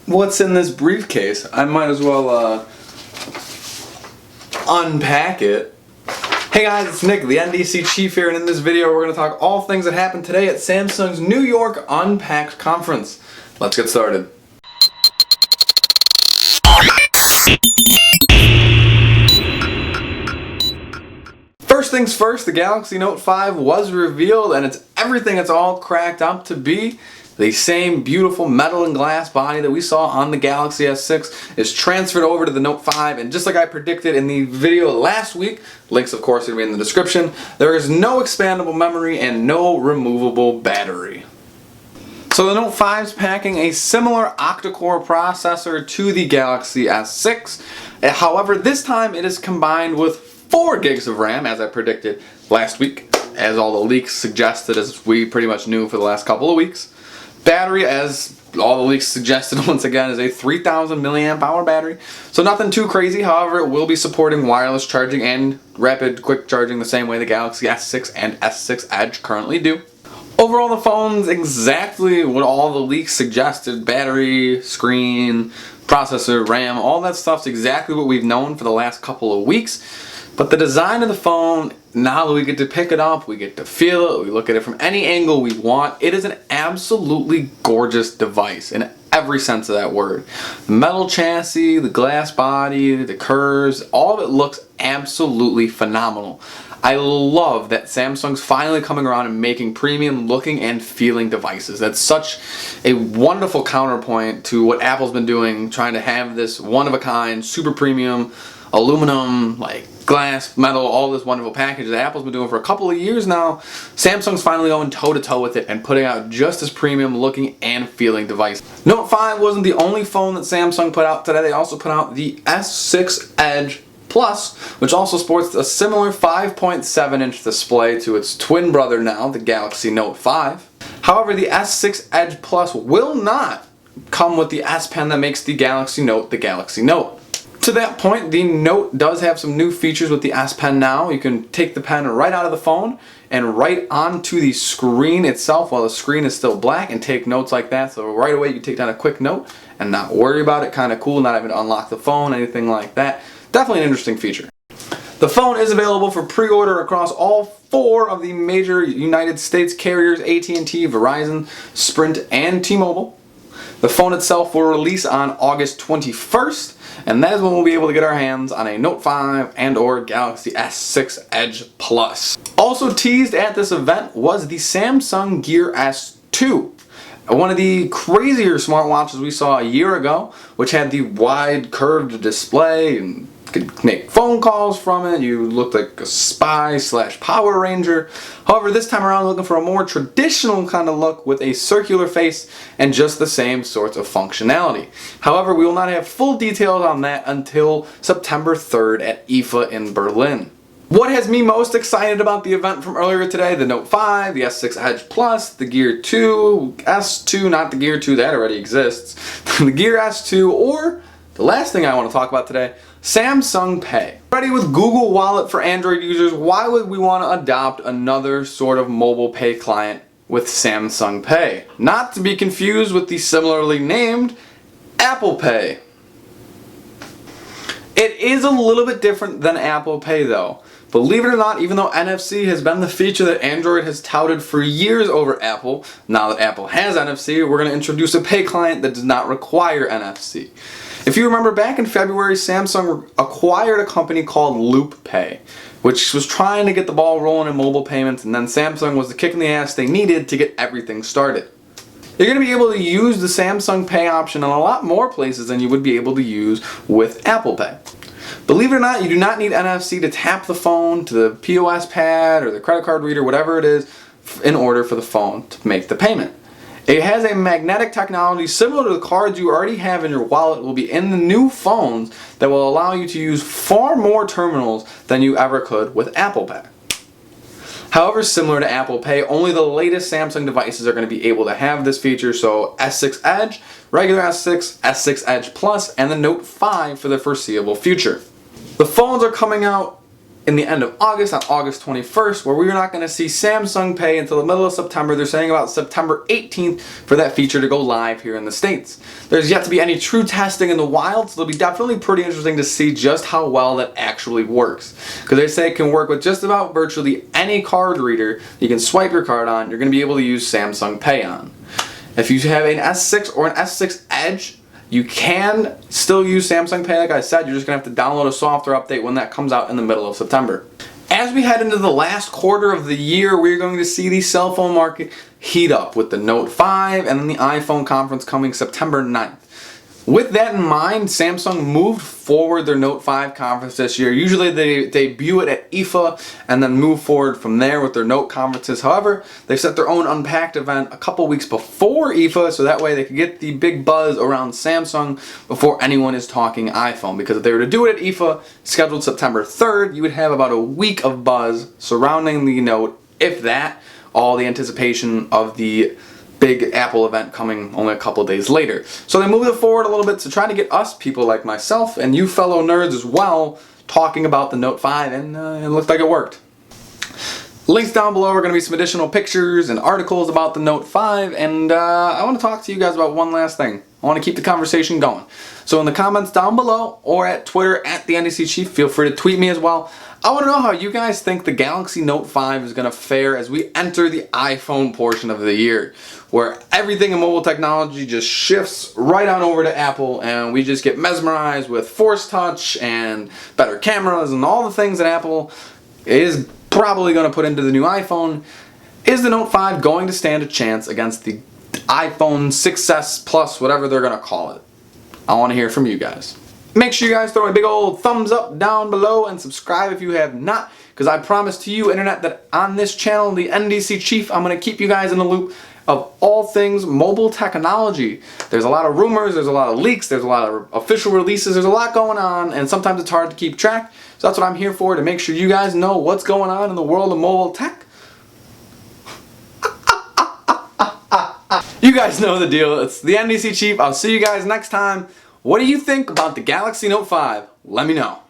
What's in this briefcase? I might as well unpack it. Hey guys, it's Nick, the NDC Chief here, and in this video we're going to talk all things that happened today at Samsung's New York Unpacked conference. Let's get started. First things first, the Galaxy Note 5 was revealed, and it's everything it's all cracked up to be. The same beautiful metal and glass body that we saw on the Galaxy S6 is transferred over to the Note 5, and just like I predicted in the video last week, links of course are going to be in the description, there is no expandable memory and no removable battery. So the Note 5 is packing a similar octa-core processor to the Galaxy S6, however this time it is combined with 4 gigs of RAM as I predicted last week, as all the leaks suggested, as we pretty much knew for the last couple of weeks. Battery, as all the leaks suggested once again, is a 3000 milliamp hour battery. So nothing too crazy, however it will be supporting wireless charging and rapid quick charging the same way the Galaxy S6 and S6 Edge currently do. Overall the phone's exactly what all the leaks suggested. Battery, screen, processor, RAM, all that stuff's exactly what we've known for the last couple of weeks. But the design of the phone, now that we get to pick it up, we get to feel it, we look at it from any angle we want, it is an absolutely gorgeous device in every sense of that word. The metal chassis, the glass body, the curves, all of it looks absolutely phenomenal. I love that Samsung's finally coming around and making premium looking and feeling devices. That's such a wonderful counterpoint to what Apple's been doing, trying to have this one-of-a-kind, super premium, aluminum, like glass, metal, all this wonderful package that Apple's been doing for a couple of years now. Samsung's finally going toe-to-toe with it and putting out just as premium looking and feeling device. Note 5 wasn't the only phone that Samsung put out today. They also put out the S6 Edge Plus, which also sports a similar 5.7-inch display to its twin brother now, the Galaxy Note 5. However, the S6 Edge Plus will not come with the S Pen that makes the Galaxy Note the Galaxy Note. To that point, the Note does have some new features with the S Pen now. You can take the pen right out of the phone and write onto the screen itself while the screen is still black and take notes like that. So right away you can take down a quick note and not worry about it. Kind of cool, not having to unlock the phone, anything like that. Definitely an interesting feature. The phone is available for pre-order across all 4 of the major United States carriers, AT&T, Verizon, Sprint, and T-Mobile. The phone itself will release on August 21st, and that is when we'll be able to get our hands on a Note 5 and or Galaxy S6 Edge Plus. Also teased at this event was the Samsung Gear S2. One of the crazier smartwatches we saw a year ago, which had the wide curved display and could make phone calls from it. You looked like a spy / Power Ranger. However, this time around looking for a more traditional kind of look with a circular face and just the same sorts of functionality. However, we will not have full details on that until September 3rd at IFA in Berlin. What has me most excited about the event from earlier today? The Note 5, the S6 Edge Plus, the Gear 2, S2, not the Gear 2, that already exists, the Gear S2, or the last thing I want to talk about today, Samsung Pay. Already with Google Wallet for Android users, why would we want to adopt another sort of mobile pay client with Samsung Pay? Not to be confused with the similarly named Apple Pay. It is a little bit different than Apple Pay though. Believe it or not, even though NFC has been the feature that Android has touted for years over Apple, now that Apple has NFC, we're going to introduce a pay client that does not require NFC. If you remember back in February, Samsung acquired a company called Loop Pay, which was trying to get the ball rolling in mobile payments, and then Samsung was the kick in the ass they needed to get everything started. You're going to be able to use the Samsung Pay option in a lot more places than you would be able to use with Apple Pay. Believe it or not, you do not need NFC to tap the phone to the POS pad or the credit card reader, whatever it is, in order for the phone to make the payment. It has a magnetic technology similar to the cards you already have in your wallet. It will be in the new phones that will allow you to use far more terminals than you ever could with Apple Pay. However, similar to Apple Pay, only the latest Samsung devices are going to be able to have this feature, so S6 Edge, regular S6, S6 Edge Plus, and the Note 5 for the foreseeable future. The phones are coming out in the end of August, on August 21st, where we're not going to see Samsung Pay until the middle of September. They're saying about September 18th for that feature to go live here in the States. There's yet to be any true testing in the wild, so it'll be definitely pretty interesting to see just how well that actually works. Because they say it can work with just about virtually any card reader you can swipe your card on, you're going to be able to use Samsung Pay on. If you have an S6 or an S6 Edge, you can still use Samsung Pay, like I said. You're just going to have to download a software update when that comes out in the middle of September. As we head into the last quarter of the year, we're going to see the cell phone market heat up with the Note 5 and then the iPhone conference coming September 9th. With that in mind, Samsung moved forward their Note 5 conference this year. Usually they debut it at IFA and then move forward from there with their Note conferences. However, they've set their own Unpacked event a couple weeks before IFA, so that way they could get the big buzz around Samsung before anyone is talking iPhone. Because if they were to do it at IFA, scheduled September 3rd, you would have about a week of buzz surrounding the Note, if that, all the anticipation of the big Apple event coming only a couple days later. So they moved it forward a little bit to try to get us, people like myself, and you fellow nerds as well, talking about the Note 5, and it looked like it worked. Links down below are going to be some additional pictures and articles about the Note 5, and I want to talk to you guys about one last thing. I want to keep the conversation going. So in the comments down below, or at Twitter, at the NDC Chief, feel free to tweet me as well. I want to know how you guys think the Galaxy Note 5 is going to fare as we enter the iPhone portion of the year, where everything in mobile technology just shifts right on over to Apple, and we just get mesmerized with Force Touch and better cameras and all the things that Apple is probably going to put into the new iPhone. Is the Note 5 going to stand a chance against the iPhone 6s Plus, whatever they're going to call it? I want to hear from you guys. Make sure you guys throw a big old thumbs up down below and subscribe if you have not, because I promise to you, Internet, that on this channel, the NDC Chief, I'm going to keep you guys in the loop of all things mobile technology. There's a lot of rumors, there's a lot of leaks, there's a lot of official releases, there's a lot going on, and sometimes it's hard to keep track. So that's what I'm here for, to make sure you guys know what's going on in the world of mobile tech. You guys know the deal. It's the NDC Chief. I'll see you guys next time. What do you think about the Galaxy Note 5? Let me know.